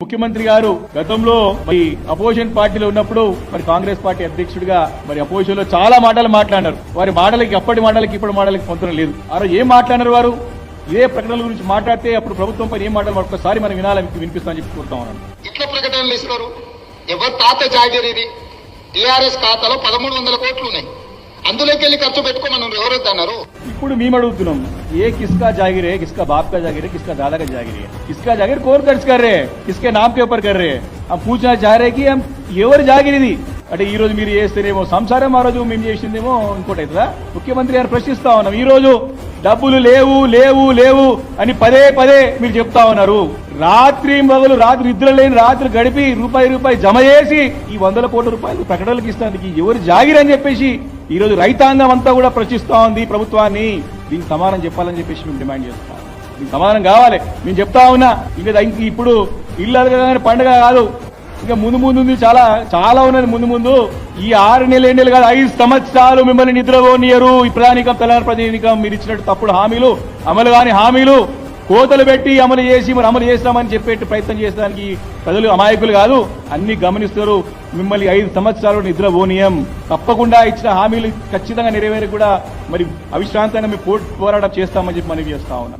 ముఖ్యమంత్రి గారు గతంలో మరి అపోజిషన్ పార్టీలో ఉన్నప్పుడు మరి కాంగ్రెస్ పార్టీ అధ్యక్షుడిగా మరి అపోజిషన్ లో చాలా మాటలు మాట్లాడారు. వారి మాటలకి అప్పటి మాటలకి ఇప్పటి మాటలకి పొందడం లేదు. ఆ రోజు ఏం మాట్లాడారు వారు? ఇదే ప్రకటనల గురించి మాట్లాడితే అప్పుడు ప్రభుత్వం పైన ఏం మాట్లాడారు ఒక్కసారి మనం వినాలని వినిపిస్తామని చెప్పి కోరుతా ఉన్నాను. ఇట్లా ప్రకటనలు ఇస్తారు. ఎవరు తాత జాగిరి ఇది? టీఆర్ఎస్ ఖాతాలో 1300 కోట్లు ఉన్నాయి. అందులోకి వెళ్ళి ఖర్చు పెట్టుకోమన్నారు. ఎవరైతే అన్నారు? ఇప్పుడు మేము అడుగుతున్నాం, ఏ किसका जागीर है, किसका बाप का जागीर है, किसका दादा का जागीर है, किसका जागीर कौन खर्च कर रहे हैं, किसके नाम के ऊपर कर रहे हैं? हम पूछना चाह रहे हैं कि हम ఎవరు జాగిరిది అంటే ఈ రోజు మీరు చేస్తేనేమో సంసారం, ఆ రోజు మేము చేసిందేమో ఇంకోటి అవుతుందా? ముఖ్యమంత్రి గారు ప్రశ్నిస్తా ఉన్నాం. ఈ రోజు డబ్బులు లేవు లేవు లేవు అని పదే పదే మీరు చెప్తా ఉన్నారు. రాత్రి మొదలు రాత్రి నిద్ర లేని రాత్రి గడిపి రూపాయి జమ చేసి ఈ 100 కోట్ల రూపాయలు ప్రకటనలకు ఇస్తానికి ఎవరు జాగిరి అని చెప్పేసి ఈ రోజు రైతాంగం అంతా కూడా ప్రశ్నిస్తా ఉంది ప్రభుత్వాన్ని. దీనికి సమాధానం చెప్పాలని చెప్పేసి మేము డిమాండ్ చేస్తాం. దీనికి సమాధానం కావాలి. మేము చెప్తా ఉన్నా, ఇంకా ఇప్పుడు ఇల్లు అడగగానే పండుగ కాదు, ఇంకా ముందు చాలా చాలా ఉన్నది. ముందు ఈ 6 నెలలు 7 నెలలు కాదు, 5 సంవత్సరాలు మిమ్మల్ని నిద్రపోనియరు. ఈ ప్రధానికం తెలంగాణ ప్రతినిధికం మీరు ఇచ్చినట్టు తప్పుడు హామీలు, అమలు కాని హామీలు కోతలు పెట్టి అమలు చేసి మరి అమలు చేస్తామని చెప్పేట్టు ప్రయత్నం చేసడానికి ప్రజలు అమాయకులు కాదు, అన్ని గమనిస్తారు. మిమ్మల్ని 5 సంవత్సరాలు నిద్రపోనీయం. తప్పకుండా ఇచ్చిన హామీలు ఖచ్చితంగా నెరవేరి కూడా మరి అవిశ్రాంతంగా మేము పోరాటం చేస్తామని చెప్పి మనవి చేస్తా ఉన్నాం.